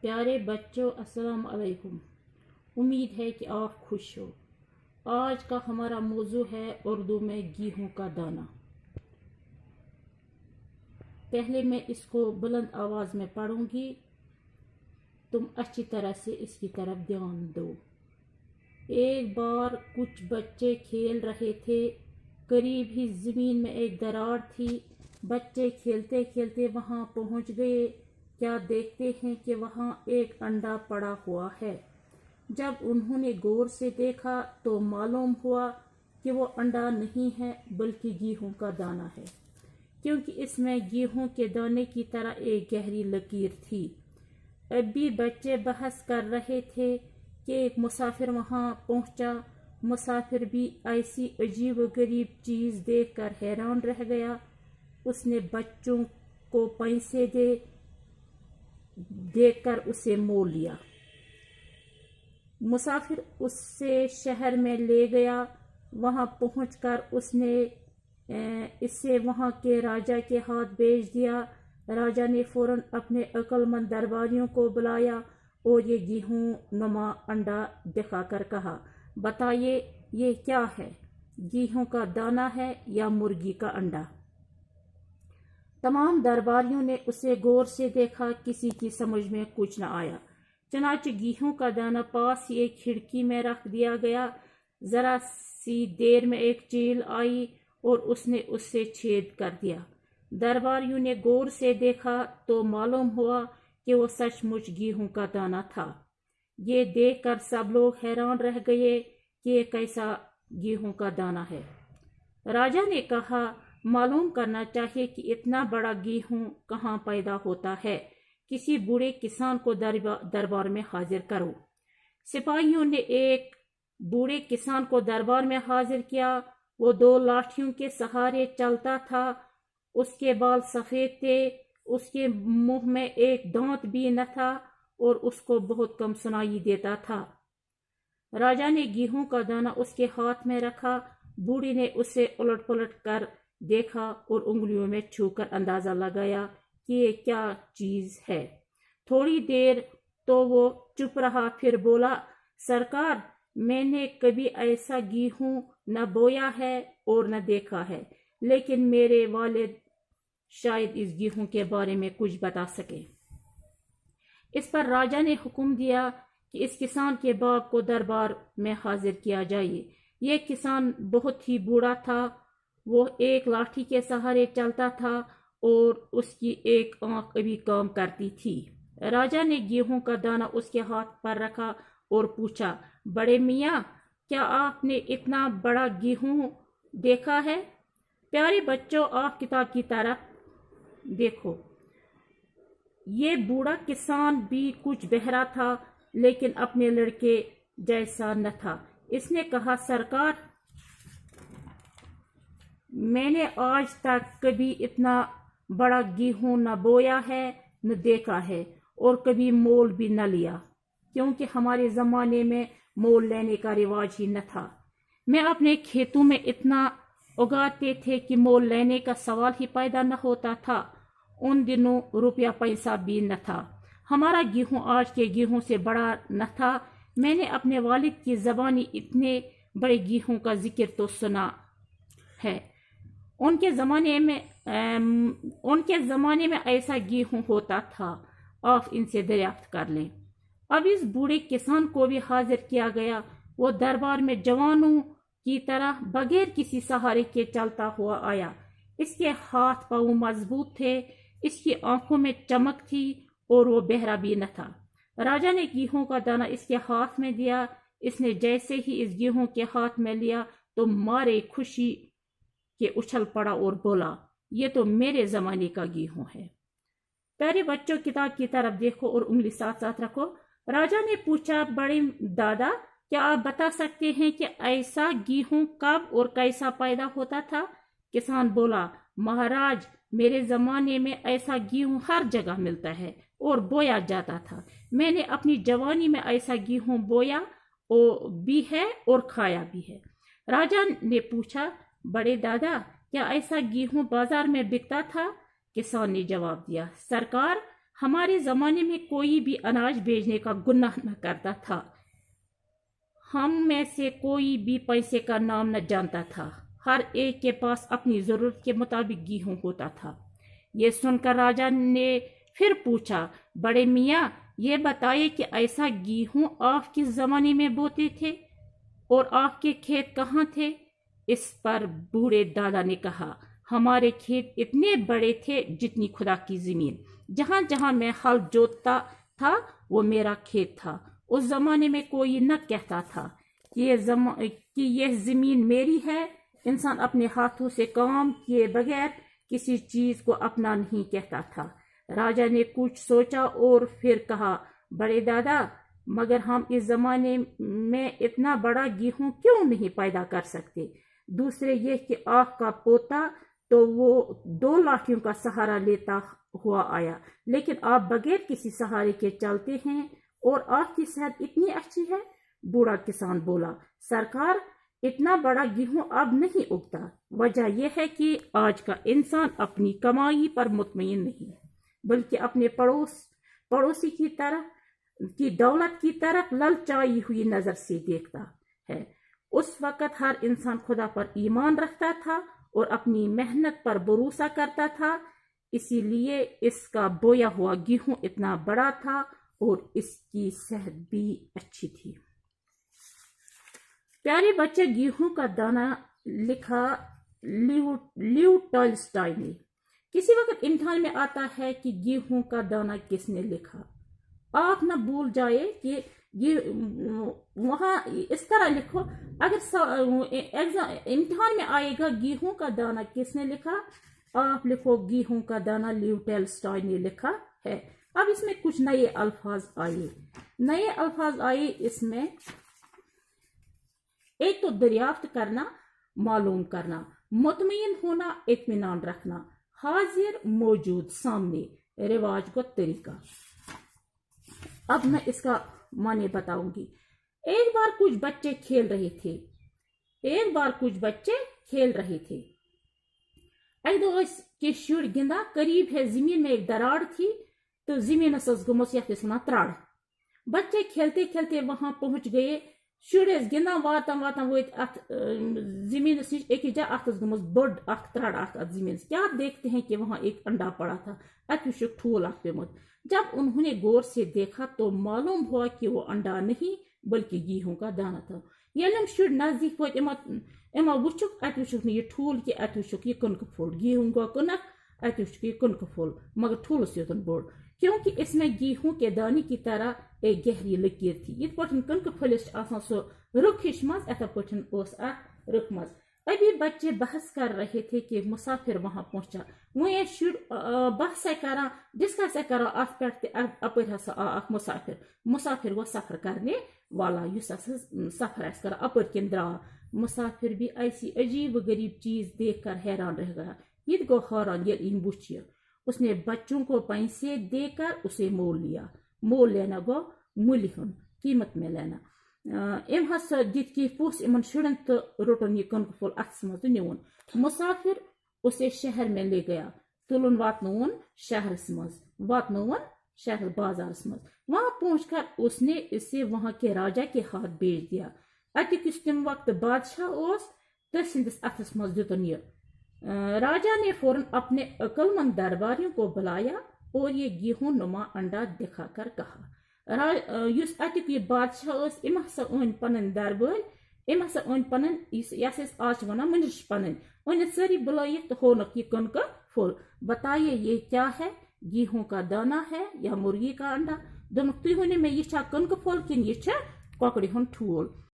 प्यारे बच्चों, अस्सलाम अलैकुम। उम्मीद है कि आप खुश हो। आज का हमारा मौजू है उर्दू में गेहूं का दाना। पहले मैं इसको बुलंद आवाज़ में पढ़ूंगी, तुम अच्छी तरह से इसकी तरफ ध्यान दो। एक बार कुछ बच्चे खेल रहे थे। करीब ही ज़मीन में एक दरार थी। बच्चे खेलते खेलते वहां पहुंच गए। क्या देखते हैं कि वहां एक अंडा पड़ा हुआ है। जब उन्होंने गौर से देखा तो मालूम हुआ कि वो अंडा नहीं है बल्कि गेहूं का दाना है, क्योंकि इसमें गेहूं के दाने की तरह एक गहरी लकीर थी। अभी बच्चे बहस कर रहे थे कि एक मुसाफिर वहां पहुंचा। मुसाफिर भी ऐसी अजीब गरीब चीज़ देखकर हैरान रह गया। उसने बच्चों को पैसे देकर उसे मोल लिया। मुसाफिर उससे शहर में ले गया। वहां पहुंचकर उसने इससे वहां के राजा के हाथ भेज दिया। राजा ने फौरन अपने अक्लमंद दरबारियों को बुलाया और ये गेहूं नुमा अंडा दिखाकर कहा, बताइए ये क्या है, गेहूं का दाना है या मुर्गी का अंडा। तमाम दरबारियों ने उसे गौर से देखा। किसी की समझ में कुछ न आया। चनाचे गेहूं का दाना पास ही एक खिड़की में रख दिया गया। जरा सी देर में एक चील आई और उसने उससे छेद कर दिया। दरबारियों ने गौर से देखा तो मालूम हुआ कि वो सचमुच गेहूं का दाना था। ये देखकर सब लोग हैरान रह गए कि ये कैसा गेहूं का दाना है। राजा ने कहा, मालूम करना चाहिए कि इतना बड़ा गेहूं कहाँ पैदा होता है। किसी बूढ़े किसान को दरबार में हाजिर करो। सिपाहियों ने एक बूढ़े किसान को दरबार में हाजिर किया। वो 2 लाठियों के सहारे चलता था। उसके बाल सफेद थे। उसके मुंह में एक दांत भी न था और उसको बहुत कम सुनाई देता था। राजा ने गेहूं का दाना उसके हाथ में रखा। बूढ़ी ने उसे उलट पलट कर देखा और उंगलियों में छूकर अंदाजा लगाया कि ये क्या चीज है। थोड़ी देर तो वो चुप रहा, फिर बोला, सरकार, मैंने कभी ऐसा गेहूं न बोया है और न देखा है, लेकिन मेरे वालिद शायद इस गेहूं के बारे में कुछ बता सके। इस पर राजा ने हुक्म दिया कि इस किसान के बाप को दरबार में हाजिर किया जाए। ये किसान बहुत ही बूढ़ा था। वो एक लाठी के सहारे चलता था और उसकी एक आंख अभी काम करती थी। राजा ने गेहूं का दाना उसके हाथ पर रखा और पूछा, बड़े मियाँ, क्या आपने इतना बड़ा गेहूं देखा है? प्यारे बच्चों, आप किताब की तरफ देखो। ये बूढ़ा किसान भी कुछ बहरा था, लेकिन अपने लड़के जैसा न था। इसने कहा, सरकार, मैंने आज तक कभी इतना बड़ा गेहूं न बोया है न देखा है और कभी मोल भी न लिया, क्योंकि हमारे ज़माने में मोल लेने का रिवाज ही न था। मैं अपने खेतों में इतना उगाते थे कि मोल लेने का सवाल ही पैदा न होता था। उन दिनों रुपया पैसा भी न था। हमारा गेहूं आज के गेहूं से बड़ा न था। मैंने अपने वालिद की ज़बानी इतने बड़े गेहूं का जिक्र तो सुना है। उनके ज़माने में ऐसा गेहूं होता था। आप इनसे दरियाफ्त कर लें। अब इस बूढ़े किसान को भी हाजिर किया गया। वो दरबार में जवानों की तरह बगैर किसी सहारे के चलता हुआ आया। इसके हाथ पांव मजबूत थे। इसकी आंखों में चमक थी और वो बहरा भी न था। राजा ने गेहूं का दाना इसके हाथ में दिया। इसने जैसे ही इस गेहूं के हाथ में लिया तो मारे खुशी के उछल पड़ा और बोला, ये तो मेरे जमाने का गेहूं है। प्यारे बच्चों, किताब की तरफ देखो और उंगली साथ साथ रखो। राजा ने पूछा, बड़े दादा, क्या आप बता सकते हैं कि ऐसा गेहूं कब और कैसा पैदा होता था? किसान बोला, महाराज, मेरे जमाने में ऐसा गेहूं हर जगह मिलता है और बोया जाता था। मैंने अपनी जवानी में ऐसा गेहूं बोया भी है और खाया भी है। राजा ने पूछा, बड़े दादा, क्या ऐसा गेहूं बाजार में बिकता था? किसान ने जवाब दिया, सरकार, हमारे जमाने में कोई भी अनाज बेचने का गुनाह न करता था। हम में से कोई भी पैसे का नाम न जानता था। हर एक के पास अपनी जरूरत के मुताबिक गेहूं होता था। ये सुनकर राजा ने फिर पूछा, बड़े मियाँ, ये बताइए कि ऐसा गेहूं आप किस जमाने में बोते थे और आपके खेत कहाँ थे? इस पर बूढ़े दादा ने कहा, हमारे खेत इतने बड़े थे जितनी खुदा की जमीन। जहां जहां मैं हल जोतता था वो मेरा खेत था। उस जमाने में कोई न कहता था कि यह जमीन मेरी है। इंसान अपने हाथों से काम किए बगैर किसी चीज को अपना नहीं कहता था। राजा ने कुछ सोचा और फिर कहा, बड़े दादा, मगर हम इस जमाने में इतना बड़ा गेहूं क्यों नहीं पैदा कर सकते? दूसरे ये कि आपका पोता तो वो 2 लाठियों का सहारा लेता हुआ आया, लेकिन आप बगैर किसी सहारे के चलते हैं और आपकी सेहत इतनी अच्छी है। बूढ़ा किसान बोला, सरकार, इतना बड़ा गेहूं अब नहीं उगता। वजह यह है कि आज का इंसान अपनी कमाई पर मुतमईन नहीं, बल्कि अपने पड़ोसी की दौलत की तरफ ललचाई हुई नजर से देखता है। उस वक्त हर इंसान खुदा पर ईमान रखता था और अपनी मेहनत पर भरोसा करता था, इसीलिए इसका बोया हुआ गेहूं इतना बड़ा था और इसकी सेहत भी अच्छी थी। प्यारे बच्चे, गेहूं का दाना लिखा लियो टॉलस्टॉय ने। किसी वक्त इम्तिहान में आता है कि गेहूं का दाना किसने लिखा। आप न भूल जाए कि ये वहां इस तरह लिखो। अगर इम्तिहान में आएगा गेहूं का दाना किसने लिखा, आप लिखो गेहूं का दाना लियो टॉलस्टॉय ने लिखा है। अब इसमें कुछ नए अल्फाज आए। इसमें एक तो दरियाफ्त करना, मालूम करना, मुतमईन होना, इत्मीनान रखना, हाजिर मौजूद, सामने, रिवाज को तरीका। अब मैं इसका माने बताऊंगी। एक बार कुछ बच्चे खेल रहे थे। एक दो के शुर गिंदा, करीब है जमीन में एक दरार थी, तो जमीन गुमस त्रड़। बच्चे खेलते खेलते वहां पहुंच गए। शुर गिंदा वातान वत जमीन एक गुमस बड़ त्रड़ जमीन। क्या देखते हैं कि वहां एक अंडा पड़ा था, अत ठूल पेमुत। जब उन्होंने गौर से देखा तो मालूम हुआ कि वो अंडा नहीं बल्कि गेहूं का दाना था। ये शुर नजदीक वो इमा वुचुक, अत वुचुक ये ठूल कि अत वुचुक ये कनक फूल। गेहूं गो कनक, अत वुचुक ये कनक फूल, मगर ठूलस योतन बोड़, क्योंकि इसमें गेहूं के दाने की तरह एक गहरी लकीर थी। ये कनक फलिस सो रुख हिश मज, अथ पठन रुख मज। अभी बच्चे बहस कर रहे थे कि मुसाफिर वहां पहुंचा। वो शुर बहस करा, डिस्कस करा अत पे अपर हसा मुसाफिर वो सफर करने वाला सफर कर अपर किन द्रा। मुसाफिर भी ऐसी अजीब गरीब चीज देख कर हैरान रह गया। ये गो हैरान ये बुछ। उसने बच्चों को पैसे देकर उसे मोल लिया। मोल लेना गो मूल्य कीमत में लेना। इम हसा दित की पोस इमन शुरन तो रोटन ये कनक फूल अथस मज तो निवन। मुसाफिर उसे शहर में ले गया। तुलन वातनवन शहरस मज, वातनवन शहर बाजारस मज। वहां पहुंचकर उसने इसे वहां के राजा के हाथ भेज दिया। अतिकिस तम वक्त बादशाह ओस तसिंदिस अथस मज दितन ये। राजा ने फौरन अपने अक्लमंद दरबारियों को बुलाया और ये गेहूं नुमा अंडा दिखाकर कहा, ये बादशाह इम हसा ओन पन दरबार, इम हसा ओन पन आज वन मनिश पन ओन सारी बुलाइए तो होनक ये कनक फूल। बताइए ये क्या है, गेहूं का दाना है या मुर्गी का अंडा? दोनों तुम में ये कनक फूल किन ये ककड़ी ठूल।